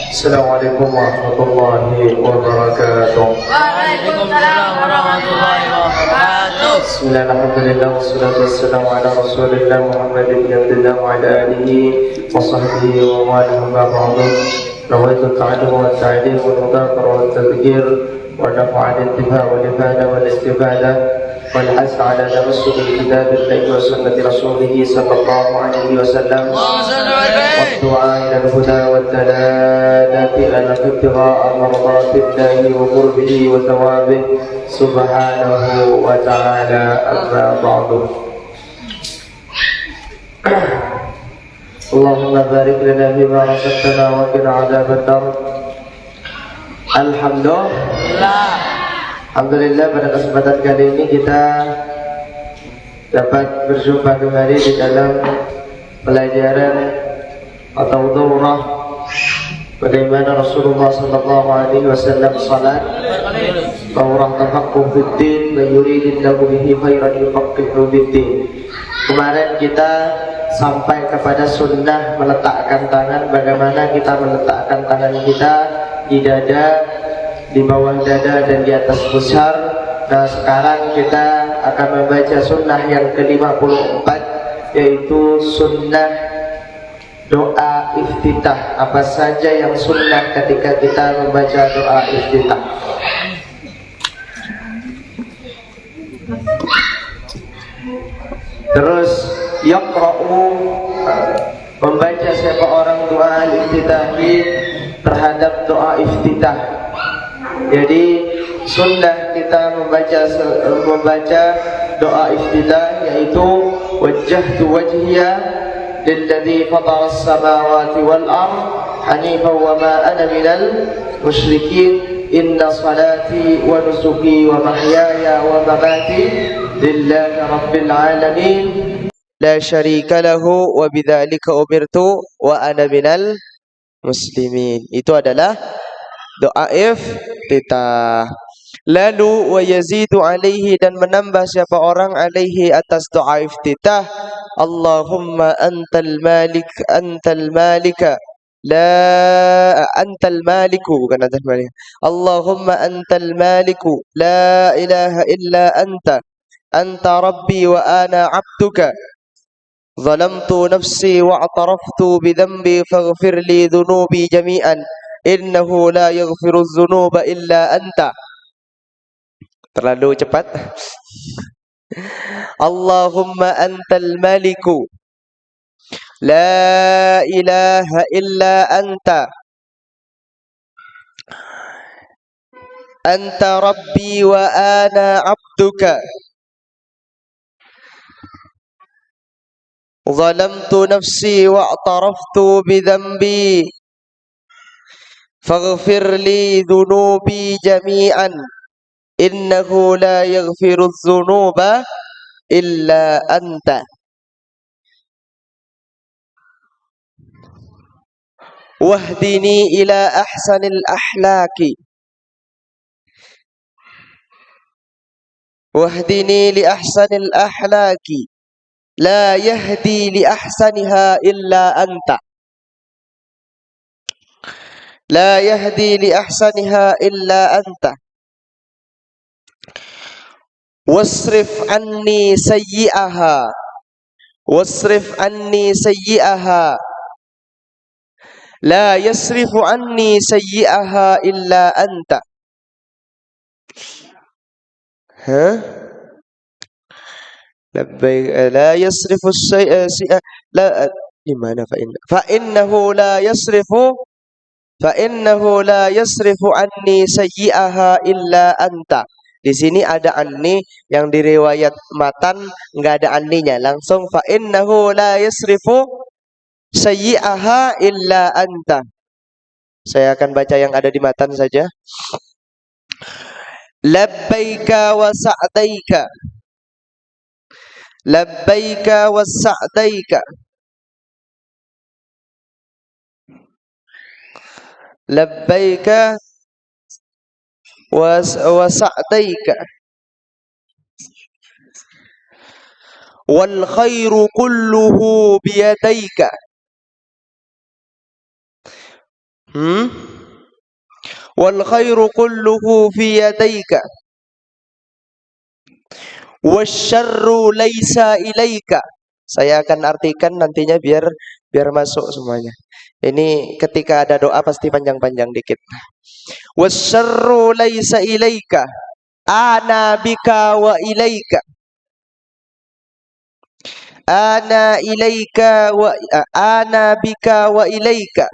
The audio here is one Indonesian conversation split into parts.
Assalamualaikum warahmatullahi wabarakatuh. Waalaikumsalam warahmatullahi wabarakatuh. Bismillah, alhamdulillah, wassalatu wassalamu ala rasulillah Muhammad ibn Abdullah wa ala alihi wa sahbihi wa man amma ba'du. Rawaitu ta'allum wa ta'lim wa mudhakara wa tadhkir wa nafa'a al-intifa wa al-ifada wal istifada wal has ala tamassuk bi-kitab Allah wa sunnati rasulih sallallahu alaihi wasallam. والدعاء إلى الهدى والدلالة على ابتغاء مرضات الله وقربه وثوابه سبحانه وتعالى أما بعد. اللهم بارك لنا فيما رزقتنا وقنا عذاب النار. Alhamdulillah, pada kesempatan kali ini kita dapat berjumpa kembali di dalam pelajaran atau daurah bagaimana Rasulullah sallallahu alaihi wasallam salat, daurah tafaqquh fiddin wa yuridillahu bihi khairan yufaqihu fiddin. Kemarin kita sampai kepada sunnah meletakkan tangan, bagaimana kita meletakkan tangan kita di dada, di bawah dada dan di atas pusar. Nah, sekarang kita akan membaca sunnah yang ke-54, yaitu sunnah doa iftitah. Apa saja yang sunnah ketika kita membaca doa iftitah? Terus yaqra'u, membaca siapa orang doa iftitahi terhadap doa iftitah. Jadi sunnah kita membaca doa iftitah yaitu wajjahtu wajhiya للذي فطر السماوات والأرض حنيفا وما أنا من المشركين إن صلاتي ونسكي ومحياي ومماتي لله رب العالمين لا شريك له وبذلك أمرت وأنا من المسلمين. Itu adalah doa iftitah. Lalu wa yazidu alaihi, dan menambah siapa orang alaihi atas doa iftitah, Allahumma antal malika la antal maliku, bukan antal malik. Allahumma antal maliku la ilaha illa anta rabbi wa ana abduka zalamtu nafsi wa ataraftu bidhanbi faghfir li dhunubi jami'an innahu la yaghfiru dhunuba illa anta. Terlalu cepat. Allahumma antal maliku la ilaha illa anta rabbi wa ana abduka zalamtu nafsi wa ataraftu bidhanbi faghfir li dhunubi jami'an innahu la yaghfiru dzunuba illa anta. Wahdini ila ahsanil ahlaki, wahdini li ahsanil ahlaki la yahdi li ahsaniha illa anta, la yahdi li ahsaniha illa anta. Wasrif anni sayyi'aha, wasrif anni sayyi'aha la yasrifu anni sayyi'aha illa anta. Labbaik la yasrifu sayyi'a la gimana fa innahu la yasrifu anni sayyi'aha illa anta. Di sini ada anni, yang di riwayat matan enggak ada anninya, langsung fa innahu la yasrifu sayyi'aha illa anta. Saya akan baca yang ada di matan saja. Labbaika wa sa'daika, labbaika wa sa'daika, labbaika wa sa'daika wal khairu kulluhu biyadaika Wal khairu kulluhu fi yadayka wasyarru laisa ilaika. Saya akan artikan nantinya biar masuk semuanya. Ini ketika ada doa pasti panjang-panjang dikit. Wasyarru laisa ilaika ana bika wa ilaika. Ana ilaika wa ana bika wa ilaika.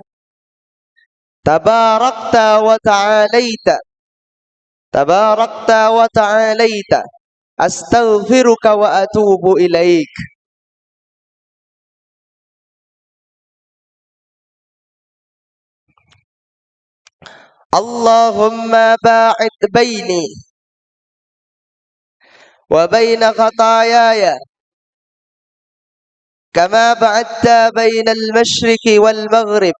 Tabarakta wa ta'alaita. Tabarakta wa ta'alaita. Astaghfiruka wa atubu ilaik. Allahumma ba'id baini wa baina khatayaya kama ba'adta baina al-masyriqi wal maghrib.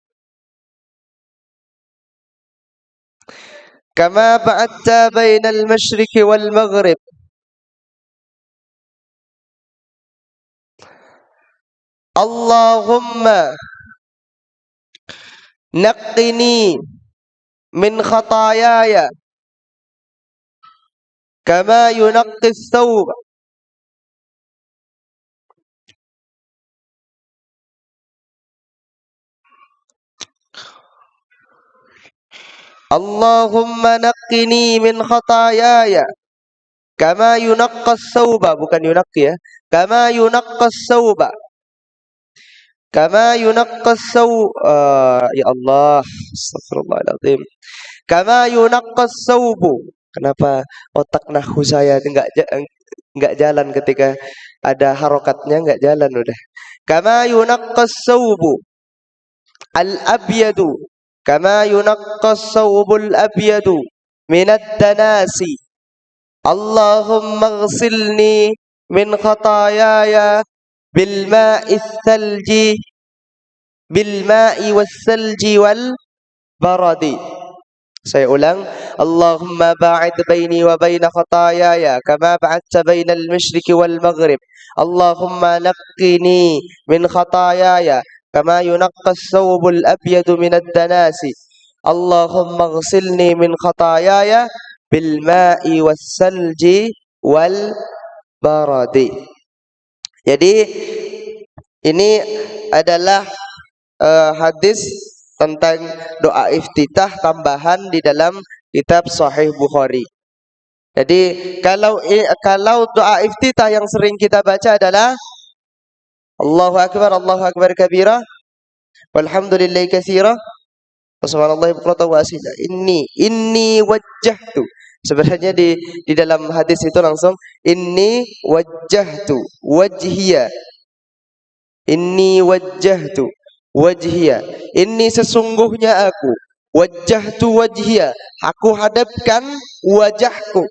Kama ba'adta baina al-masyriqi wal maghrib. Allahumma naqqini min khatayaya kama yunaqqi ath-thawb. Allahumma naqqini min khatayaya kama yunaqqa ath-thawba, bukan yunaqqi ya. Kama yunaqqa ath-thawba. Kama yunaqqa ath-thawb. Ya Allah, astagfirullahaladzim. Kama yunaqqa ath-thawbu. Kenapa otak nahwu saya enggak jalan ketika ada harokatnya, enggak jalan udah. Kama yunaqqa ath-thawbu al-abyadu. Kama yunaqqa ath-thawbul abyadu minad danasi. Allahumma ighsilni min khataayaya bil ma'i thalji bil ma'i was thalji wal baradi. Saya ulang. Allahumma ba'id baini wa baina khataayaya kama ba'adta bainal masyriqi wal maghrib. Allahumma naqqini min khataayaya kama yunaqqa ath-thawbul abyadu minad danasi. Allahumma ighsilni min khataayaya bil ma'i was salji wal baradi. Jadi ini adalah hadis tentang doa iftitah tambahan di dalam kitab Sahih Bukhari. Jadi kalau doa iftitah yang sering kita baca adalah Allahu akbar kabira walhamdulillahi katsira wa subhanallahi bukratan wa asila. Inni wajjahtu. Sebenarnya di dalam hadis itu langsung inni wajjahtu wajhiya. Inni wajjahtu wajhiya. Ini sesungguhnya aku wajjahtu wajhiya. Aku hadapkan wajahku.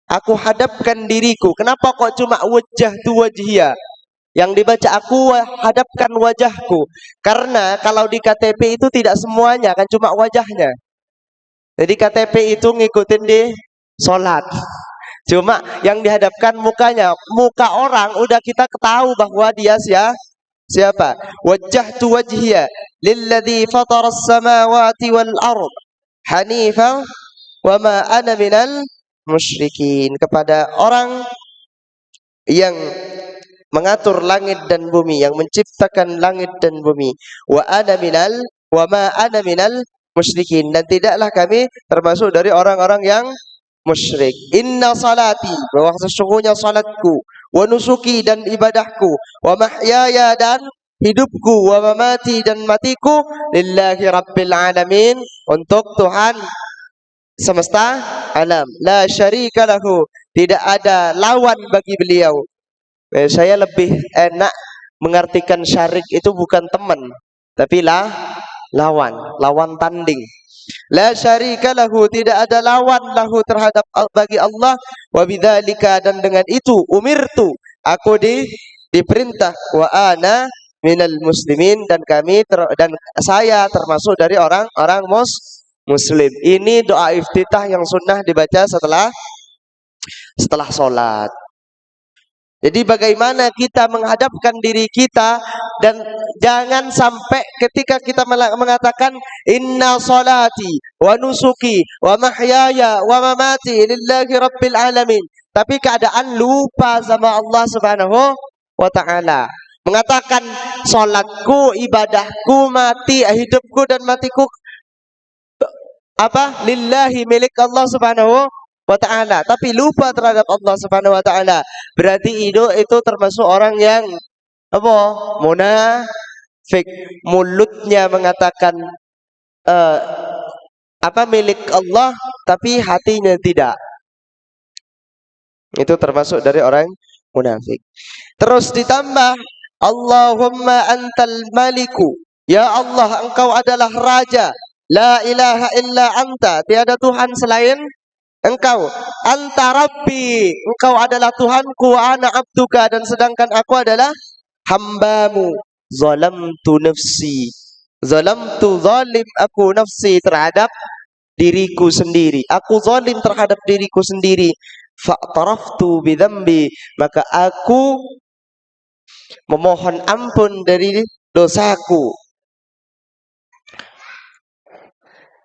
Aku hadapkan diriku. Kenapa kok cuma wajjahtu wajhiya? Yang dibaca aku hadapkan wajahku. Karena kalau di KTP itu tidak semuanya kan cuma wajahnya. Jadi KTP itu ngikutin di sholat. Cuma yang dihadapkan mukanya. Muka orang udah kita tahu bahwa dia siapa? Wajjahtu wajhiya lilladzi fatara as-samawati wal ard hanifan wa ma ana minal musyrikin. Kepada orang yang mengatur langit dan bumi, yang menciptakan langit dan bumi. Wa ma ana minal musyrikin. Dan tidaklah kami termasuk dari orang-orang yang musyrik. Inna salati, bahwa sesungguhnya salatku, wa nusuki dan ibadahku, wa mahyaya dan hidupku, wa mamati dan matiku, lillahi rabbil alamin, untuk Tuhan semesta alam. La syarika lahu, tidak ada lawan bagi beliau. Saya lebih enak mengartikan syarik itu bukan teman, tapi lawan tanding. La syarika lahu, tidak ada lawan lahu terhadap bagi Allah. Wa bidzalika, dan dengan itu umirtu, aku diperintah, wa ana minal muslimin, dan saya termasuk dari orang-orang muslim. Ini doa iftitah yang sunnah dibaca setelah sholat. Jadi bagaimana kita menghadapkan diri kita, dan jangan sampai ketika kita mengatakan inna salati wa nusuki wa mahyaya wa mamati lillahi rabbil alamin, tapi keadaan lupa sama Allah Subhanahu wa taala. Mengatakan salatku, ibadahku, hidupku dan matiku lillahi, milik Allah Subhanahu wa ta'ala, tapi lupa terhadap Allah Subhanahu wa ta'ala. Berarti itu termasuk orang yang munafik. Mulutnya mengatakan milik Allah, tapi hatinya tidak. Itu termasuk dari orang munafik. Terus ditambah Allahumma antal maliku, ya Allah, engkau adalah raja, la ilaha illa anta, tiada Tuhan selain engkau, anta rabbi, engkau adalah Tuhanku, ana abduka, dan sedangkan aku adalah hambamu, zalamtu nafsi, zalim aku nafsi, terhadap diriku sendiri, aku zalim terhadap diriku sendiri, fa'taraftu bidzambi, maka aku memohon ampun dari dosaku.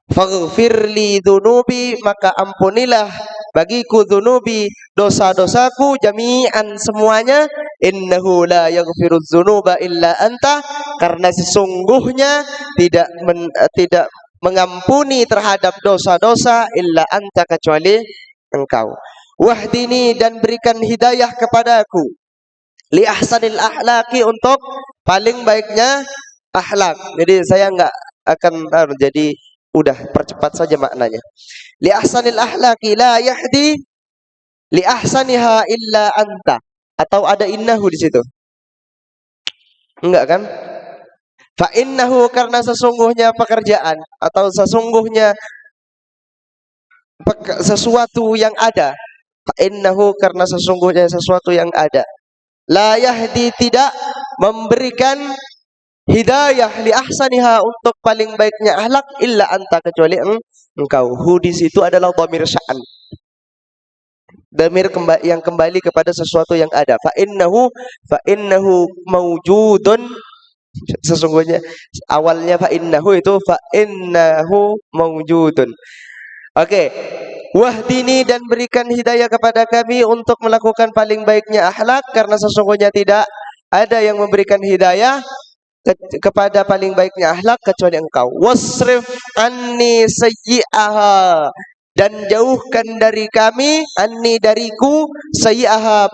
Faghfirli dzunubi, maka ampunilah bagiku dzunubi, dosa-dosaku, jami'an semuanya, innahu la yaghfirudz dzunuba illa anta, karena sesungguhnya tidak mengampuni terhadap dosa-dosa illa anta, kecuali engkau. Wahdini, dan berikan hidayah kepadaku, li ahsanil akhlaqi, untuk paling baiknya akhlak. Jadi saya enggak akan jadi udah percepat saja maknanya. Li ahsanil akhlaqi la yahdi li ahsaniha illa anta, atau ada innahu di situ? Enggak kan? Fa innahu, karena sesungguhnya pekerjaan atau sesungguhnya sesuatu yang ada. Fa innahu, karena sesungguhnya sesuatu yang ada. La yahdi, tidak memberikan hidayah, li ahsaniha, untuk paling baiknya akhlak, illa anta, kecuali engkau. Hu di situ adalah dhamir sya'an, dhamir yang kembali kepada sesuatu yang ada. Fa innahu mawjudun, sesungguhnya awalnya fa innahu mawjudun. Oke. Wahdini, dan berikan hidayah kepada kami untuk melakukan paling baiknya akhlak, karena sesungguhnya tidak ada yang memberikan hidayah kepada paling baiknya akhlak kecuali engkau. Wasrif anni sayyi'aha, dan jauhkan dari kami, anni, dariku, sayyi'aha,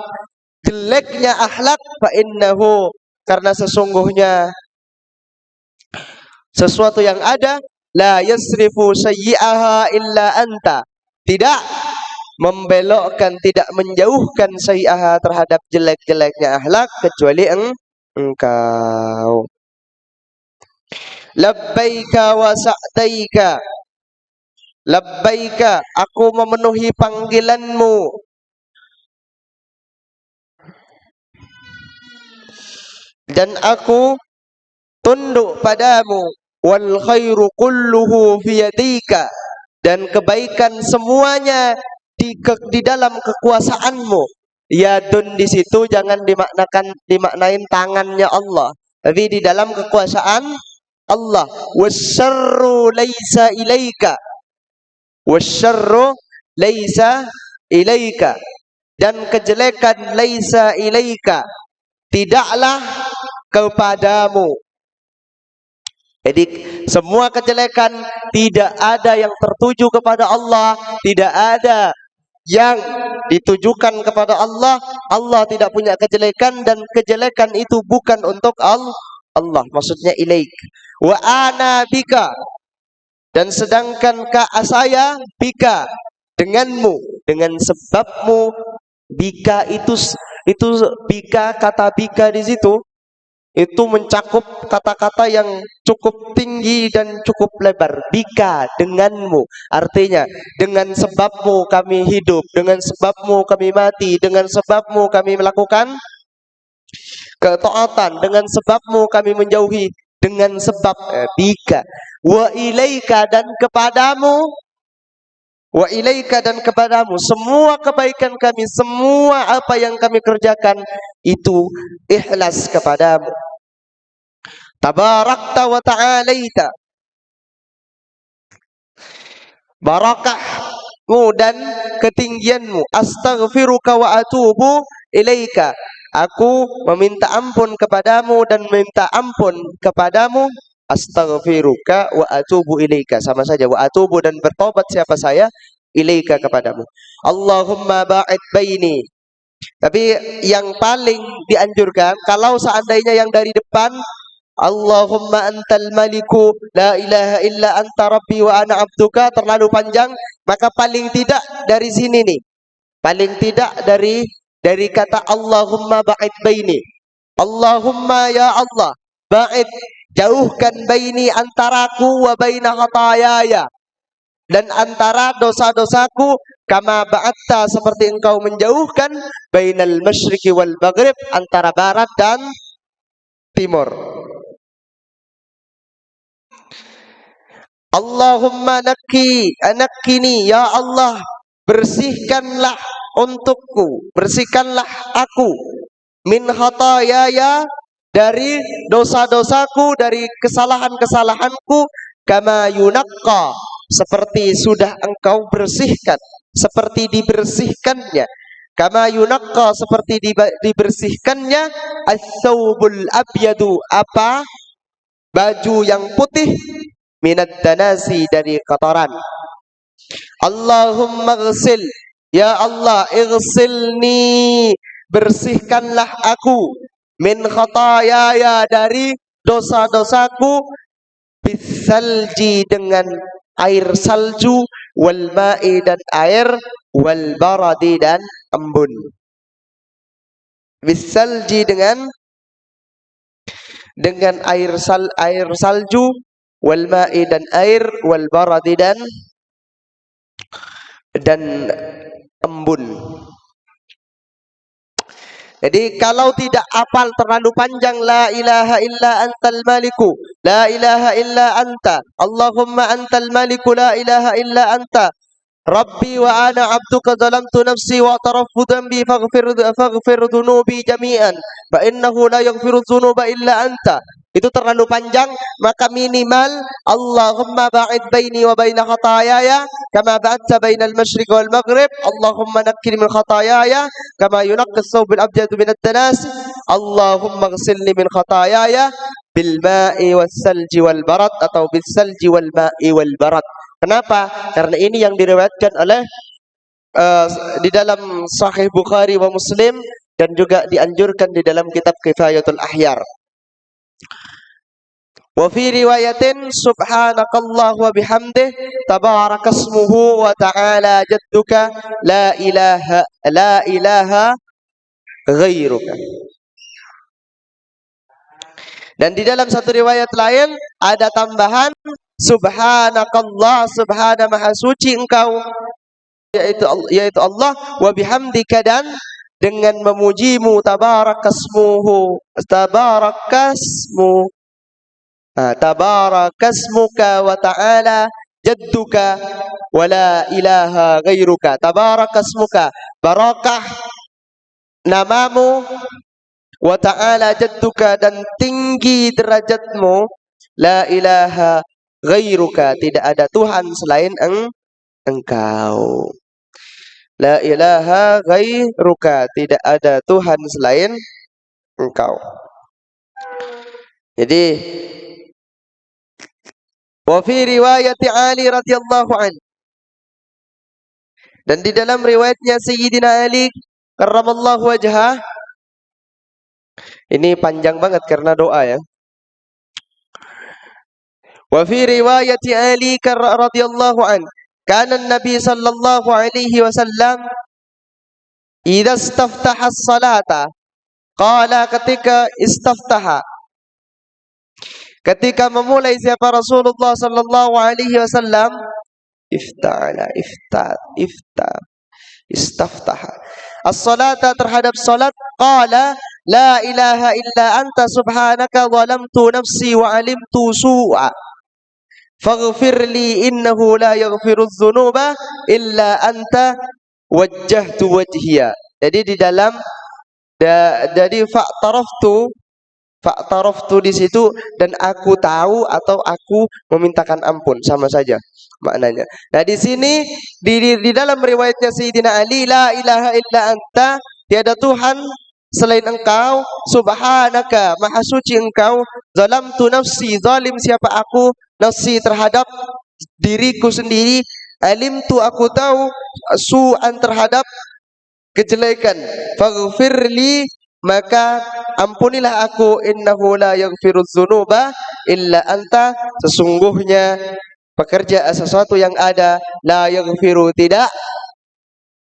jeleknya akhlak, fa innahu, karena sesungguhnya sesuatu yang ada, la yasrifu sayyi'aha illa anta, tidak membelokkan, tidak menjauhkan sayyi'aha, terhadap jelek-jeleknya akhlak, kecuali engkau. Labbaika wa sa'daika, labbaika, aku memenuhi panggilanmu, dan aku tunduk padamu, wal khairu kulluhu fi yadika, dan kebaikan semuanya di dalam kekuasaanmu. Yadun di situ jangan dimaknain tangannya Allah, tapi di dalam kekuasaan Allah. Wasyarru laisa ilaika, wasyarru laisa ilaika, dan kejelekan laisa ilaika, tidaklah kepadamu. Jadi semua kejelekan tidak ada yang tertuju kepada Allah, tidak ada yang ditujukan kepada Allah. Allah tidak punya kejelekan, dan kejelekan itu bukan untuk Allah, maksudnya ilaik. Wa ana bika, dan sedangkan saya bika, denganmu, dengan sebabmu. Bika itu bika, kata bika di situ itu mencakup kata-kata yang cukup tinggi dan cukup lebar. Bika, denganmu, artinya dengan sebabmu kami hidup, dengan sebabmu kami mati, dengan sebabmu kami melakukan ketaatan, dengan sebabmu kami menjauhi, dengan sebab bika. Wa ilaika, dan kepadamu, wa ilaika dan kepadamu semua kebaikan kami, semua apa yang kami kerjakan itu ikhlas kepadamu. Tabarakta wa ta'alaita, barakahmu dan ketinggianmu. Astaghfiruka wa atubu ilaika, aku meminta ampun kepadamu dan meminta ampun kepadamu. Astaghfiruka wa atubu ilaika, sama saja, wa atubu dan bertobat siapa saya, ilaika kepadamu. Allahumma ba'id baini, tapi yang paling dianjurkan kalau seandainya yang dari depan Allahumma antal maliku la ilaha illa anta rabbi wa ana abduka terlalu panjang, maka paling tidak dari sini nih, paling tidak dari kata Allahumma ba'id baini. Allahumma ya Allah, ba'id, jauhkan baini antaraku wa baina khatayaya, dan antara dosa-dosaku, kama ba'atta seperti engkau menjauhkan bainal masyriqi wal maghrib, antara barat dan timur. Allahumma nakkini, ya Allah, bersihkanlah untukku, bersihkanlah aku, min khatayaya, dari dosa-dosaku, dari kesalahan-kesalahanku, kama yunaqqa, seperti sudah engkau bersihkan, seperti dibersihkannya, kama yunaqqa, seperti dibersihkannya, as-saubul abyadu, apa, baju yang putih, minad danasi, dari kotoran. Allahumma ghsil, ya Allah, ighsilni, bersihkanlah aku, min khatayaya, dari dosa-dosaku, bisalji, dengan air salju, wal ma'i, dan air, wal baradi, dan embun. Bisalji, dengan air salju, wal ma'i, dan air, wal baradi, dan embun. Jadi kalau tidak hafal terlalu panjang, la ilaha illa antal maliku, la ilaha illa anta, Allahumma antal maliku, la ilaha illa anta, Rabbi wa ana abduka zalamtu nafsi wa ataraftu dhanbi faghfir dhunubi jami'an fa innahu la yaghfiru dhunuba illa anta. Itu terlalu panjang, maka minimal Allahumma ba'id baini wa baina khatayaya kama ba'adta bainal masyriq wal maghrib. Allahumma nakkini min khatayaya kama yunaqqa as-sawbul abyadu min ad-danas. Allahumma ghsilni min khatayaya bil ma'i was salji wal barad, atau bis salji wal ma'i wal barad. Kenapa? Karena ini yang diriwayatkan oleh di dalam Sahih Bukhari wa Muslim, dan juga dianjurkan di dalam kitab Kifayatul Ahyar. Wa fi riwayatin subhanakallah wa bihamdih tabarakasmuhu wa ta'ala jadduka la ilaha ghairuka. Dan di dalam satu riwayat lain ada tambahan subhanakallah, subhana maha suci engkau, yaitu Allah, wa bihamdika, dan dengan memujimu, tabarakasmuka wa ta'ala jadduka wa la ilaha ghairuka. Tabarakasmuka, barakah namamu, wa ta'ala jadduka, dan tinggi derajatmu, la ilaha ghairuka, tidak ada Tuhan selain engkau. La ilaha ghairuka, tidak ada Tuhan selain engkau. Jadi wa fi riwayati Ali radhiyallahu an, dan di dalam riwayatnya Sayyidina Ali karramallahu wajhah, ini panjang banget karena doa ya. Wa fi riwayati Ali radhiyallahu an, kana an-nabi sallallahu alaihi wasallam idza istaftaha as-salata, qala, ketika istaftaha, ketika memulai siapa Rasulullah sallallahu alaihi wasallam, istaftaha as-salata, terhadap salat, qala la ilaha illa anta subhanaka zalamtu nafsi wa alimtu su'a faghfirli innahu la yaghfirudz dzunuba illa anta wajjahtu wajhiya. Jadi di dalam jadi fa'taraftu di situ, dan aku tahu atau aku memintakan ampun, sama saja maknanya. Nah di sini di dalam riwayatnya Sayyidina Ali, la ilaha illa anta, tiada Tuhan selain engkau, subhanaka, maha suci engkau, zalamtu nafsi, zalim siapa aku, nafsi terhadap diriku sendiri, alimtu aku tahu, su'an terhadap kejelekan, faghfirli maka ampunilah aku, innahu la yaghfirudz dzunuba illa anta, sesungguhnya pekerja sesuatu yang ada, la yaghfiru tidak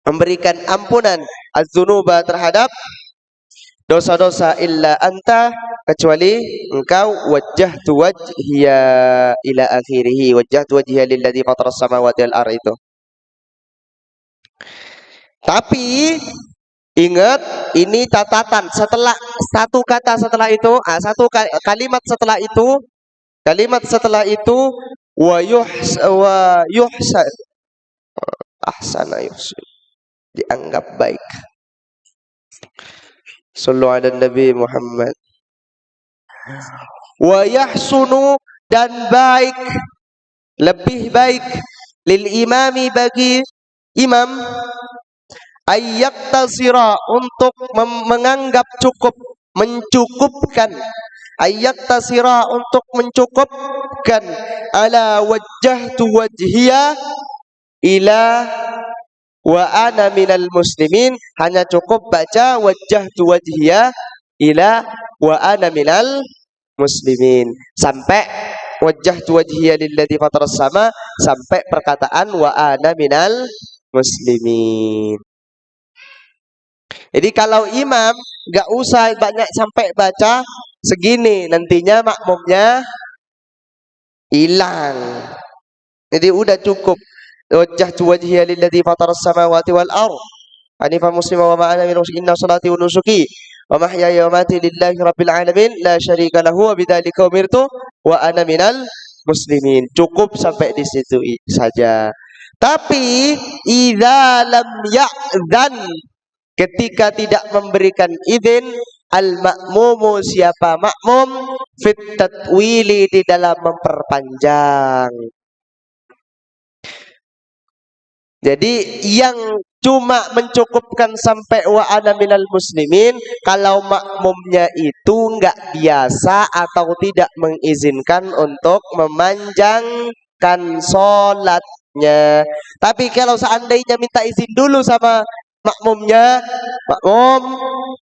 memberikan ampunan, az-dzunuba terhadap dosa-dosa, illa anta kecuali engkau, wajjahtu wajhiya ila akhirih, wajjahtu wajhiya lilladzi fataras samawati wal ardh itu. Tapi ingat, ini catatan, setelah satu kata setelah itu, satu kalimat setelah itu, wa yuhsan ahsana yuhsan, dianggap baik. Sallu ala Nabi Muhammad. Wa yahsunu, dan baik, lebih baik, lil imami, bagi imam, ayyaktasira, untuk menganggap cukup, mencukupkan, ayyaktasira, untuk mencukupkan, ala wajjahtu wajhiya ila wa ana minal muslimin, hanya cukup baca wajjahtu wajhiya ila wa ana minal muslimin, sampai wajjahtu wajhiya lilladzi fataras sama, sampai perkataan wa ana minal muslimin. Jadi kalau imam nggak usah banyak sampai baca segini, nantinya makmumnya hilang. Jadi udah cukup wajjahtu wajhiya lilladzi fataras samawati wal ardh hanifan muslima wa ma ana minal musyrikin, inna salati wa nusuki wa mahyaya wa mamati lillahi rabbil alamin la syarika lahu wa bidzalika umirtu wa ana minal muslimin. Cukup sampai di situ saja. Tapi idza lam ya'dzan, ketika tidak memberikan izin, al-ma'mumu, siapa makmum, fit tatwili, di dalam memperpanjang. Jadi yang cuma mencukupkan sampai wa ana minal muslimin, kalau makmumnya itu enggak biasa atau tidak mengizinkan untuk memanjangkan sholatnya. Tapi kalau seandainya minta izin dulu sama makmumnya, makmum,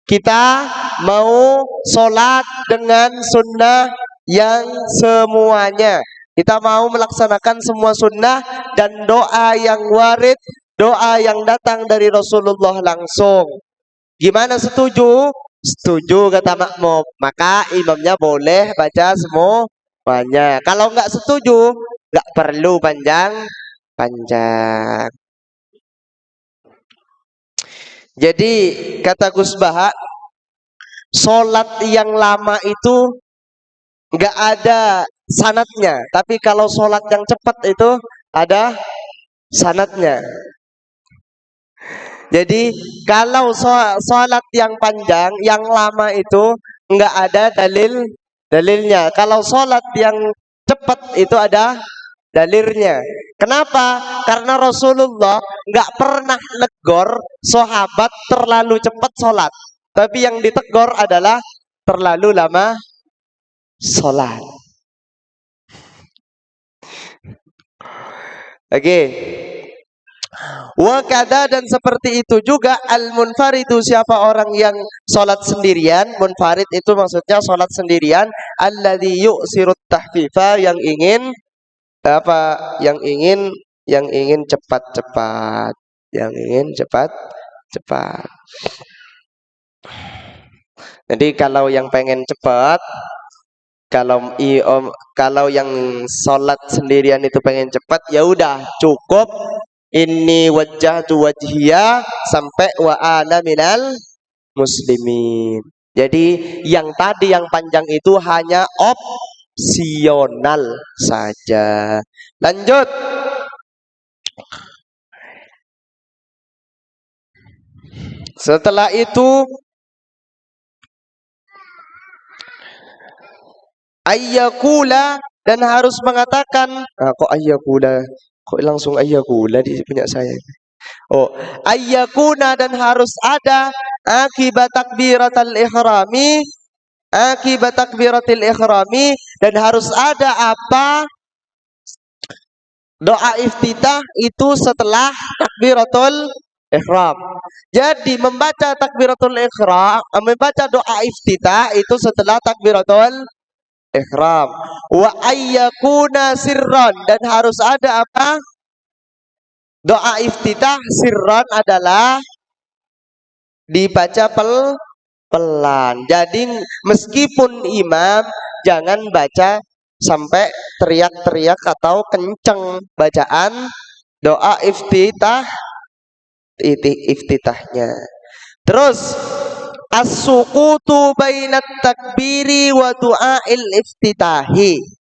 kita mau sholat dengan sunnah yang semuanya, kita mau melaksanakan semua sunnah dan doa yang warid, doa yang datang dari Rasulullah langsung. Gimana, setuju? Setuju kata makmum, maka imamnya boleh baca semuanya. Kalau nggak setuju, nggak perlu panjang. Jadi kata Gus Baha, sholat yang lama itu nggak ada sanadnya, tapi kalau sholat yang cepat itu ada sanadnya. Jadi kalau sholat yang panjang, yang lama itu nggak ada dalilnya. Kalau sholat yang cepat itu ada dalilnya. Kenapa? Karena Rasulullah nggak pernah negor sahabat terlalu cepat sholat, tapi yang ditegur adalah terlalu lama sholat. Oke. Wakada, dan seperti itu juga al-munfaridu, siapa orang yang sholat sendirian. Munfarid itu maksudnya sholat sendirian. Alladzi yu'sirut tahfifa, yang ingin apa? Yang ingin cepat-cepat. Yang ingin cepat-cepat. Jadi kalau yang pengen cepat, kalau yang sholat sendirian itu pengen cepat, ya udah cukup inni wajjahtu wajhiya sampai wa ana minal muslimin. Jadi yang tadi yang panjang itu hanya saja. Lanjut. Setelah itu ayyakula, dan harus mengatakan, kok ayyakula, kok langsung ayyakula di punya saya. Oh, ayyakuna, dan harus ada akibat takbiratul ikhrami, dan harus ada apa? Doa iftitah itu setelah takbiratul ihram. Jadi membaca takbiratul ihram, membaca doa iftitah itu setelah takbiratul ihram. Wa ayyakuna sirran, dan harus ada apa? Doa iftitah sirran adalah dibaca pelan. Jadi meskipun imam, jangan baca sampai teriak-teriak atau kenceng bacaan doa iftitahnya. Terus as-suqutu bainat takbiri wa du'ail iftitahi.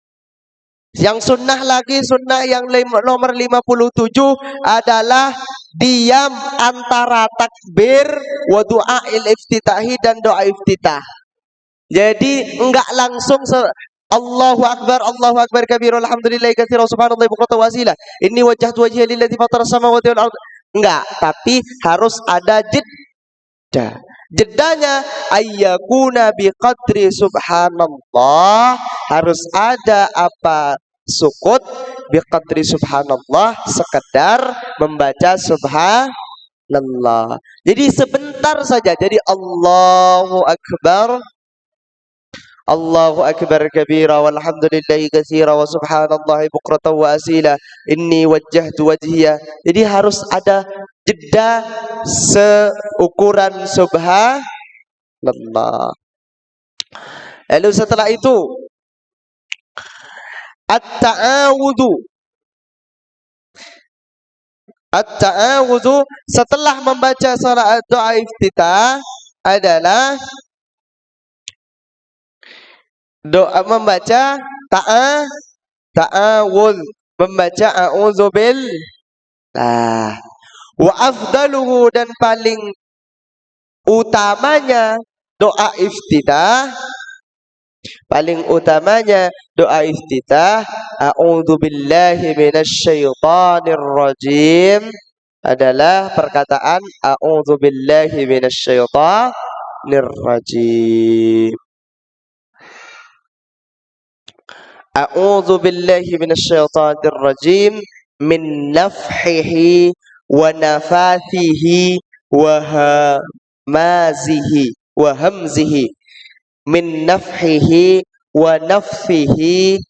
Yang sunnah lagi, sunnah yang nomor 57 adalah diam antara takbir wa du'ail iftitahi dan doa iftitah. Jadi enggak langsung Allahu akbar kabir, alhamdulillah katsira, subhanallah bukratan wa asila. Inni wajjahtu wajhiya lilladzi fatara samawati wal ardh. Enggak, tapi harus ada jeda. Jedanya ayyakuna biqadri subhanallah, harus ada apa? Sukut biqadri subhanallah, sekedar membaca subhanallah. Jadi sebentar saja. Jadi Allahu akbar kabira, walhamdulillahi katsira, wa subhanallahi bukratan wa asila. Inni wajjahtu wajhiya. Jadi harus ada jeda seukuran subhanallah. Lalu setelah itu at-ta'awudhu setelah membaca surah doa iftitah adalah doa membaca ta'awudz, membaca a'udzubillah. Wa afdaluhu, dan paling utamanya doa iftitah, a'udzubillahi minasyaitonir rajim, adalah perkataan a'udzubillahi minasyaitonir rajim. A'udzubillahi minasyaitonir rajim min nafhihi wa nafathihi wa hamzihi, min nafhihi wa nafthihi,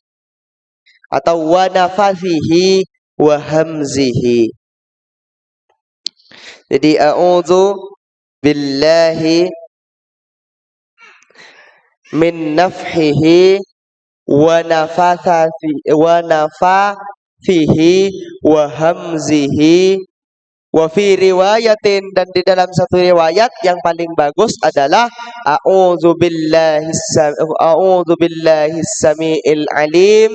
atau wa nafathihi wa hamzihi. Jadi a'udzu billahi min nafhihi wa nafathihi wa hamzihi. Wa fi riwayatin, dan di dalam satu riwayat yang paling bagus adalah a'udzu billahis samiil alim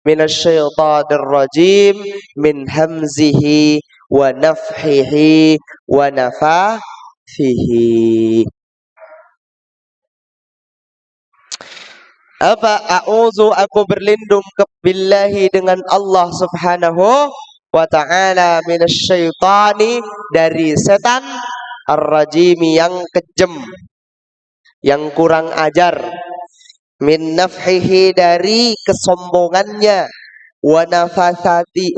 minasyaitonir rajim min hamzihi wa nafthihi wa nafathihi. Apa? A'udzu, aku berlindung billahi, dengan Allah subhanahu wa ta'ala, minasyaitani, dari setan, ar-rajimi, yang kejam, yang kurang ajar, min nafhihi, dari kesombongannya, wa nafathihi,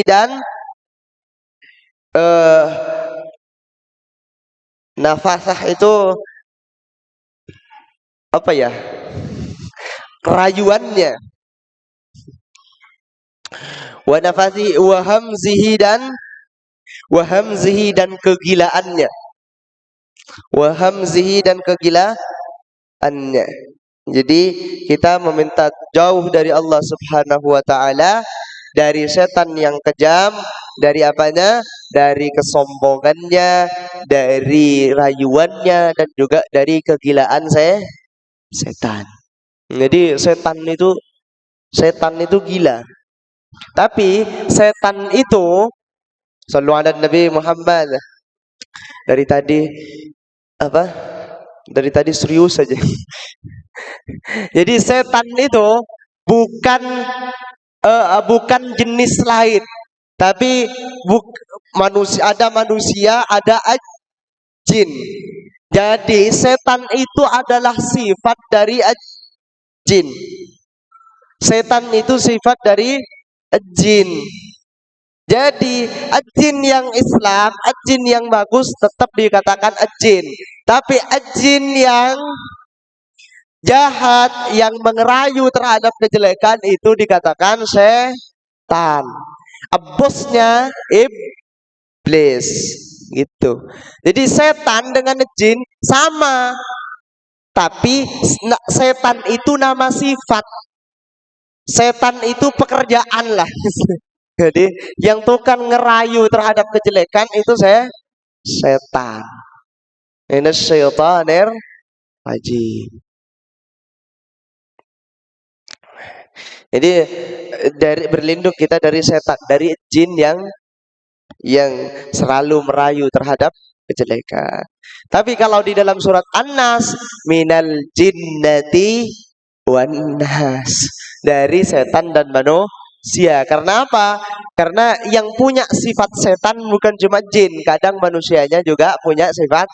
dan nafasah itu apa ya? Kerayuannya. Wa nafathihi wa hamzihi, dan kegilaannya. Wa hamzihi, dan kegilaannya. Jadi kita meminta jauh dari Allah subhanahu wa ta'ala, dari setan yang kejam, dari apanya? Dari kesombongannya, dari rayuannya, dan juga dari kegilaan setan. Jadi setan itu gila. Tapi setan itu sallu ala Nabi Muhammad. Dari tadi apa? Dari tadi serius saja. Jadi setan itu bukan bukan jenis lain, tapi ada manusia, ada jin. Jadi setan itu adalah sifat dari jin. Setan itu sifat dari jin. Jadi jin yang Islam, jin yang bagus tetap dikatakan jin. Tapi jin yang jahat, yang mengerayu terhadap kejelekan itu dikatakan setan. Bosnya iblis gitu. Jadi setan dengan jin sama. Tapi setan itu nama sifat. Setan itu pekerjaan lah. Jadi yang tukang ngerayu terhadap kejelekan itu setan. Ini syaitanir rajim. Jadi berlindung kita dari setan, dari jin yang selalu merayu terhadap kejelekan. Tapi kalau di dalam surat An-Nas, minal jinnati wan nas, dari setan dan manusia. Karena apa? Karena yang punya sifat setan bukan cuma jin, kadang manusianya juga punya sifat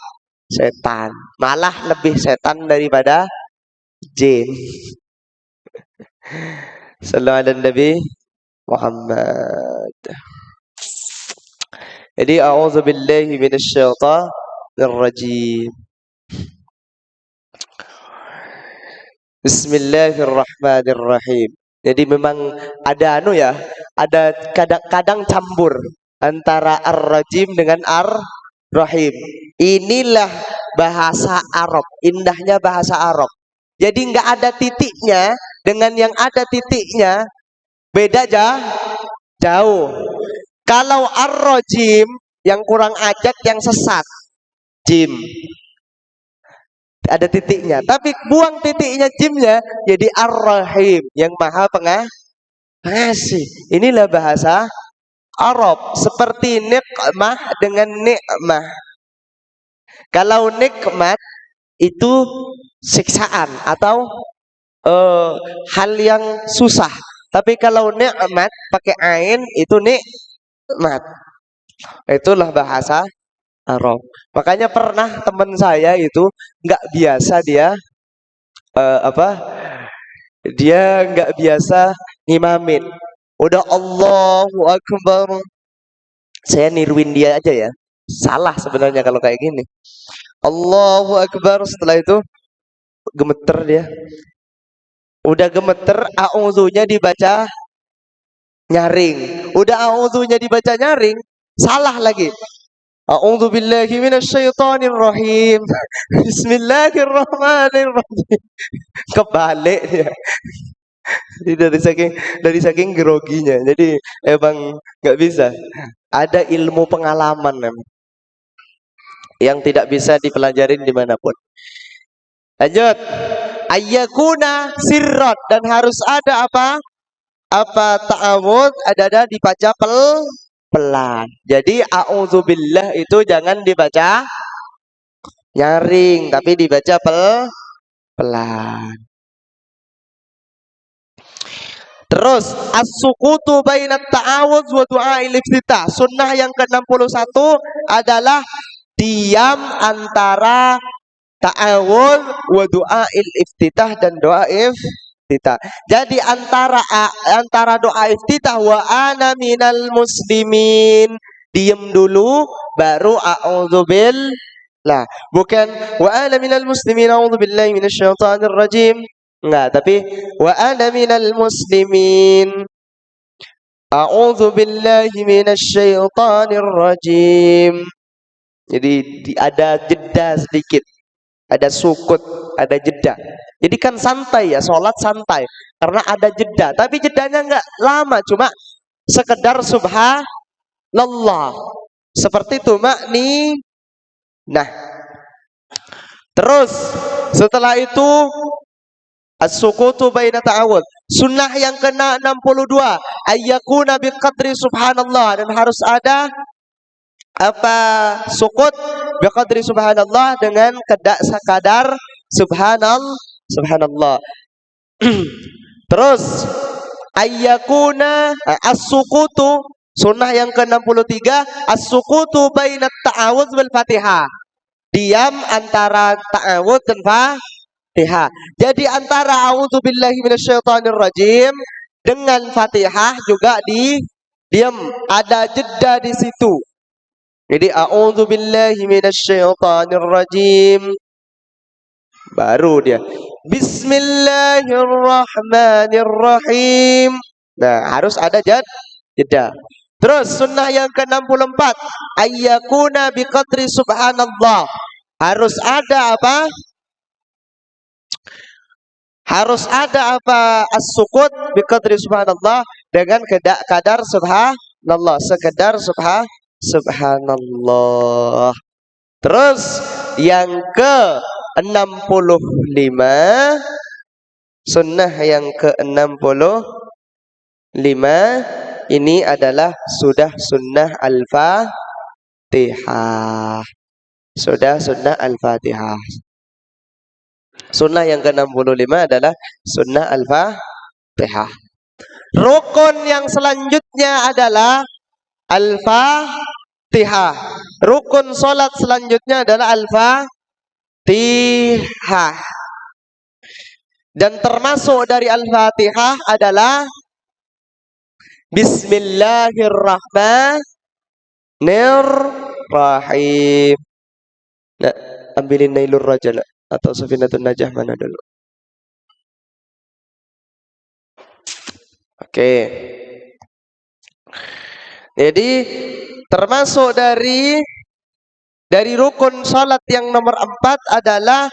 setan. Malah lebih setan daripada jin. Sallallahu alaihi Nabi Muhammad. Jadi a'udzubillahi minasyaitonir rajim. Bismillahirrahmanirrahim. Jadi memang ada ada kadang-kadang campur antara ar-rajim dengan ar-rahim. Inilah bahasa Arab, indahnya bahasa Arab. Jadi nggak ada titiknya dengan yang ada titiknya, beda jauh. Kalau ar-rajim yang kurang ajak, yang sesat, jim. Ada titiknya, tapi buang titiknya jimnya, jadi ar-rahim yang maha pengasih. Inilah bahasa Arab, seperti nikmah dengan nikmah. Kalau nikmat itu siksaan atau hal yang susah, tapi kalau nikmat pakai ain itu nikmat. Itulah bahasa Arab. Makanya pernah teman saya itu nggak biasa dia dia nggak biasa ngimamin. Udah Allahu Akbar, saya niruin dia aja ya. Salah sebenarnya kalau kayak gini. Allahu Akbar, setelah itu gemeter dia. Udah gemeter, a'udzunya dibaca nyaring. Udah a'udzunya dibaca nyaring, salah lagi. A'udzu billahi minasyaitonir rahim. Bismillahirrahmanirrahim. Kebalik dia. Jadi dari saking groginya. Jadi emang nggak bisa. Ada ilmu pengalaman yang tidak bisa dipelajarin dimanapun. Lanjut. Ayyakuna sirrat, dan harus ada apa ta'awudz, ada dibaca pelan. Jadi a'udzubillah itu jangan dibaca nyaring, tapi dibaca pelan. Terus as-sukutu bainat ta'awudz wa du'ail iftitah. Sunnah yang ke-61 adalah diam antara ta'awudz wa du'ail iftitah dan doa iftitah. Jadi antara doa iftitah wa ana minal muslimin, diem dulu baru a'udzubillah. Bukan wa ana minal muslimin a'udzubillahi minasyaitonir rajim. Enggak, tapi wa ana minal muslimin a'udzubillahi minasyaitonir rajim. Jadi ada jeda sedikit, ada sukut, ada jeda. Jadi kan santai ya, sholat santai karena ada jeda. Tapi jedanya nggak lama, cuma sekedar subhanallah. Seperti itu Nah, terus setelah itu As-sukutu baina ta'awud. Sunnah yang ke-62, ayyakuna biqadri subhanallah, dan harus ada apa sukut biqadri subhanallah dengan sekadar subhanallah. Terus ayyakuna as-sukutu, sunnah yang ke-63, as-sukutu baina ta'awud wal Fatihah. Diam antara ta'awud dan Fatihah. Jadi antara a'udzubillahi minasyaitonirrajim dengan Fatihah juga diam, ada jeda di situ. Jadi a'udzubillahi minasyaitonirrajim, baru dia bismillahirrahmanirrahim. Nah, harus ada jeda. Terus sunnah yang ke-64, ayyakuna biqadri subhanallah. Harus ada apa? Harus ada apa? As-sukut biqadri subhanallah dengan kadar subhanallah, sekedar subhanallah. Terus yang ke-65, sunnah yang ke-65 ini adalah sudah sunnah al-Fatihah. Sudah sunnah al-Fatihah. Sunnah yang ke-65 adalah sunnah al-Fatihah. Rukun yang selanjutnya adalah al-Fatihah. Rukun salat selanjutnya adalah al-Fatihah. Dan termasuk dari al-Fatihah adalah Bismillahirrahmanirrahim. Nah, ambilin Nailur Rajal atau Safinatun Najah mana dulu? Oke. Jadi termasuk dari rukun salat yang nomor 4 adalah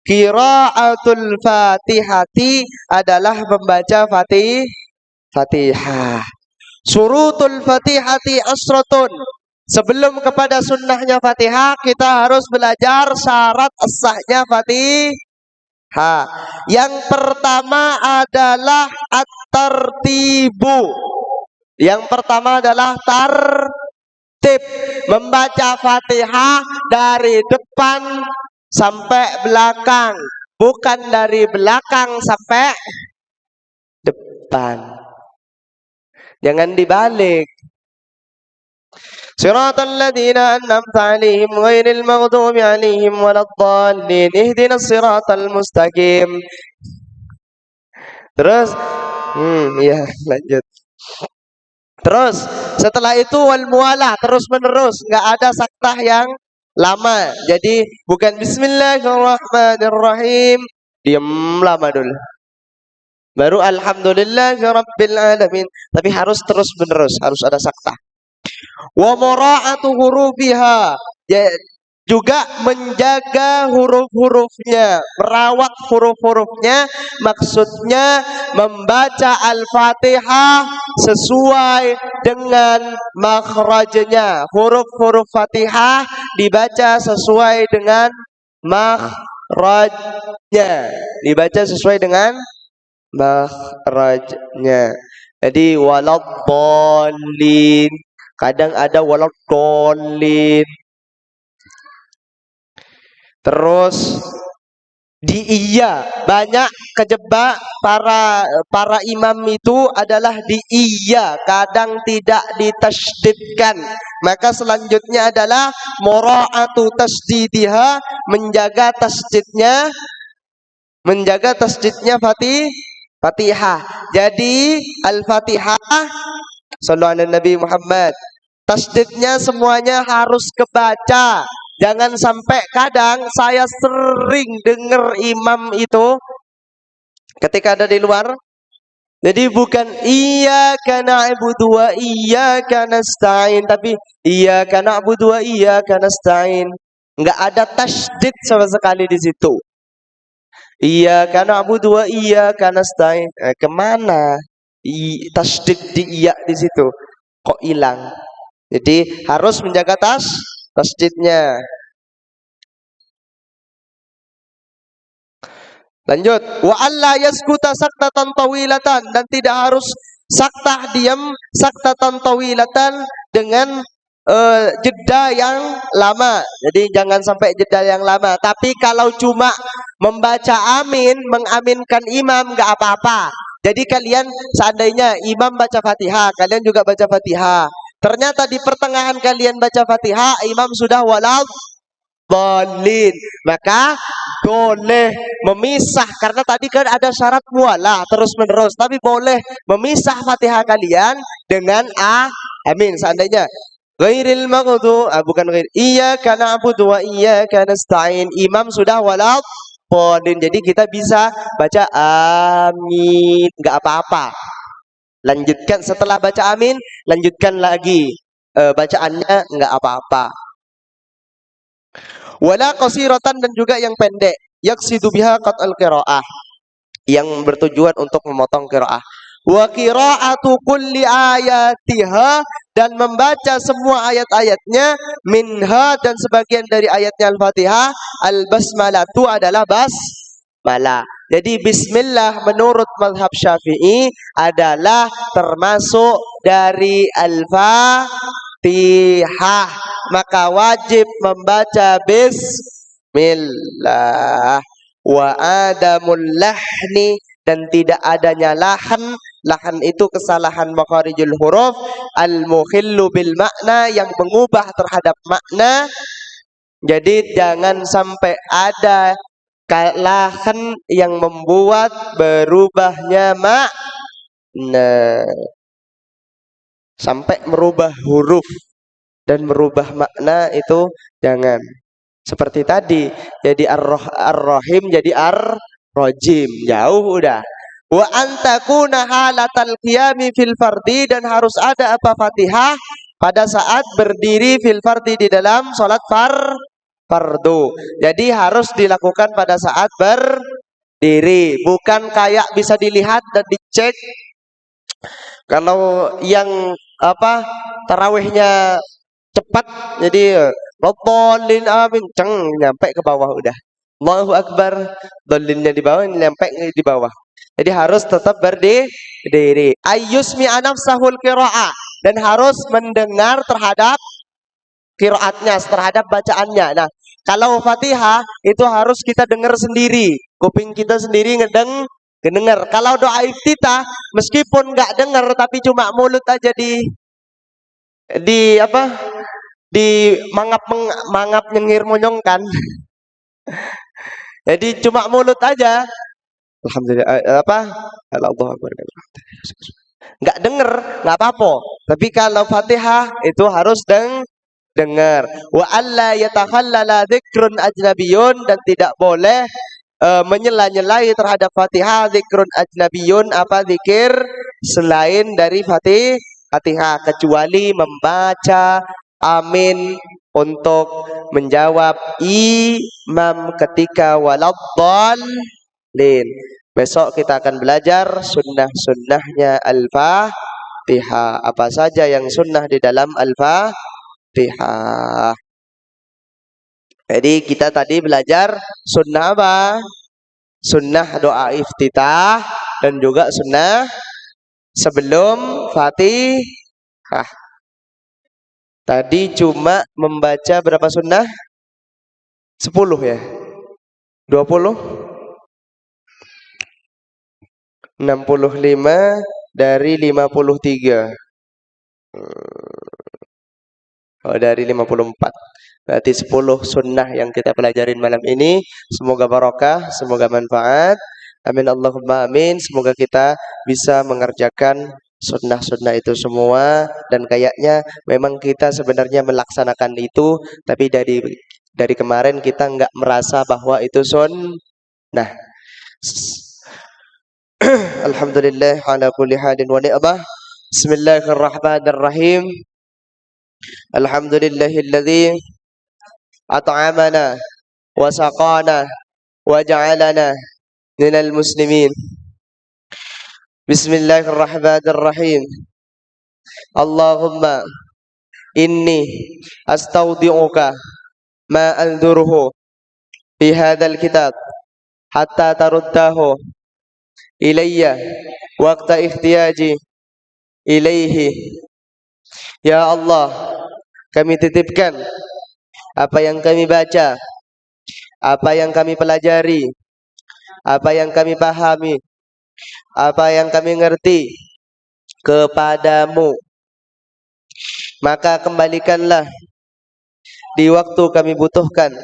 qiraatul Fatihati, adalah membaca Fatihah. Surutul Fatihati asratun. Sebelum kepada sunnahnya Fatihah, kita harus belajar syarat sahnya Fatihah. Yang pertama adalah at-tartibu. Yang pertama adalah tartib, membaca Fatihah dari depan sampai belakang, bukan dari belakang sampai depan. Jangan dibalik. Siratal ladzina an'amta 'alaihim ghairil maghdubi 'alaihim waladdallin. Ihdinas siratal mustaqim. Terus ya, lanjut. Terus setelah itu wal muwalah, terus menerus, enggak ada saktah yang lama. Jadi bukan bismillahirrahmanirrahim, diam lama dulu, baru alhamdulillahirabbil alamin. Tapi harus terus menerus, harus ada saktah. Wa mura'atu hurufiha, juga menjaga huruf-hurufnya, merawat huruf-hurufnya. Maksudnya membaca Al-Fatihah sesuai dengan makhrajnya. Huruf-huruf Fatihah dibaca sesuai dengan makhrajnya, dibaca sesuai dengan makhrajnya. Jadi waladdallin, kadang ada waladdallin. Terus di iya, banyak kejebak para imam itu adalah di iya, kadang tidak ditasydidkan. Maka selanjutnya adalah mura'atu tasdidiha, menjaga tasdidnya Fatihah. Jadi Al-Fatihah, sallallahu alaihi Nabi Muhammad, tasdidnya semuanya harus kebaca. Jangan sampai, kadang saya sering dengar imam itu ketika ada di luar, jadi bukan iyyaka na'budu wa iyyaka nasta'in, tapi iyyaka na'budu wa iyyaka nasta'in. Enggak ada tasydid sama sekali di situ. Iyyaka na'budu wa iyyaka nasta'in. Kemana tasydid di iya di situ? Kok hilang? Jadi harus menjaga tasydidnya. Lanjut. Wa alla yaskuta saktatan tawilatan, dan tidak harus saktah diam saktatan tawilatan dengan jeda yang lama. Jadi jangan sampai jeda yang lama. Tapi kalau cuma membaca amin, mengaminkan imam nggak apa-apa. Jadi kalian seandainya imam baca Fatihah, kalian juga baca Fatihah. Ternyata di pertengahan kalian baca Fatihah, imam sudah walad dolin, maka boleh memisah, karena tadi kan ada syarat mualah terus menerus, tapi boleh memisah Fatihah kalian dengan amin. Seandainya ghairil maghdubi, bukan ghair, iyyaka na'budu wa iyyaka nasta'in, imam sudah walad dolin, jadi kita bisa baca amin, nggak apa-apa. Lanjutkan setelah baca amin, lanjutkan lagi bacaannya, nggak apa-apa. Wala qasiratan, dan juga yang pendek, yaksidu biha qat'al qiraah, yang bertujuan untuk memotong qiraah. Wa qiraatu kulli ayatiha, dan membaca semua ayat-ayatnya, minha, dan sebagian dari ayatnya Al-Fatihah, al-basmalatu adalah basmalah. Jadi bismillah menurut mazhab Syafi'i adalah termasuk dari Al-Fatihah, maka wajib membaca bismillah. Wa adamul lahni, dan tidak adanya lahan. Lahan itu kesalahan makharijul huruf, al-mukhillu bil makna, yang mengubah terhadap makna. Jadi jangan sampai ada lahan yang membuat berubahnya makna, sampai merubah huruf dan merubah makna, itu jangan. Seperti tadi, jadi ar-rahim jadi ar-rajim, jauh udah. Wa antakuna halatal qiyami fil fardi, dan harus ada apa Fatihah pada saat berdiri fil fardi, di dalam salat fardu. Jadi harus dilakukan pada saat berdiri, bukan kayak bisa dilihat dan dicek. Kalau yang tarawihnya cepat, jadi Rabbulin amin, nyampe ke bawah udah. Allahu Akbar, dolinnya di bawah, nyampe di bawah. Jadi harus tetap berdiri. Ayyusmi anafsahul qira'ah, dan harus mendengar terhadap qiraatnya, terhadap bacaannya. Nah, kalau Fatihah itu harus kita dengar sendiri, kuping kita sendiri ngedengar. Kalau doa iftitah meskipun nggak dengar, tapi cuma mulut aja di mangap nyengir monyongkan. Jadi cuma mulut aja. Alhamdulillah Allahu Akbar. Nggak denger, nggak apa-apa. Tapi kalau Fatihah itu harus dengar. Wa alla yatakhallala dzikrun ajnabiyyun, dan tidak boleh menyela-nyelai terhadap Fatihah dzikrun ajnabiyyun, zikir selain dari Fatihah, kecuali membaca amin untuk menjawab imam ketika waladdallin. Besok kita akan belajar sunnah-sunnahnya Al-Fatihah. Apa saja yang sunnah di dalam Al-Fatihah. Jadi kita tadi belajar sunnah apa? Sunnah doa iftitah, dan juga sunnah sebelum Fatihah. Tadi cuma membaca berapa sunnah? 10 ya? 20? 65 dari 53. Oh, dari 54. Berarti 10 sunnah yang kita pelajarin malam ini. Semoga barokah, semoga manfaat. Amin Allahumma amin. Semoga kita bisa mengerjakan sunnah-sunnah itu semua, dan kayaknya memang kita sebenarnya melaksanakan itu, tapi dari kemarin kita nggak merasa bahwa itu sunnah. Alhamdulillah ala kulli halin wa ni'mah. Bismillahirrahmanirrahim. Alhamdulillahilladzi at'amana wa saqana wa ja'alana minal muslimin. Bismillahirrahmanirrahim. Allahumma inni astaudi'uka ma anzuruhu fi hadzal kitab hatta taruddahu ilayya waqta ihtiyaji ilaihi. Ya Allah, kami titipkan apa yang kami baca, apa yang kami pelajari, apa yang kami pahami, apa yang kami ngerti kepadamu. Maka kembalikanlah di waktu kami butuhkan.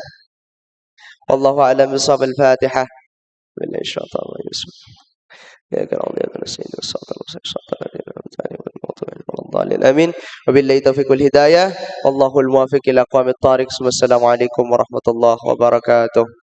Wallahu a'lam bishawab. Al-Fatihah. Billahi syaitanir rajim. Ya karam ya nasta'in was-salatu wassalamu amin. Wabillahi taufiq wal hidayah. Wallahul muwaffiq ila aqwamit thariq. Wassalamu alaikum warahmatullahi wabarakatuh.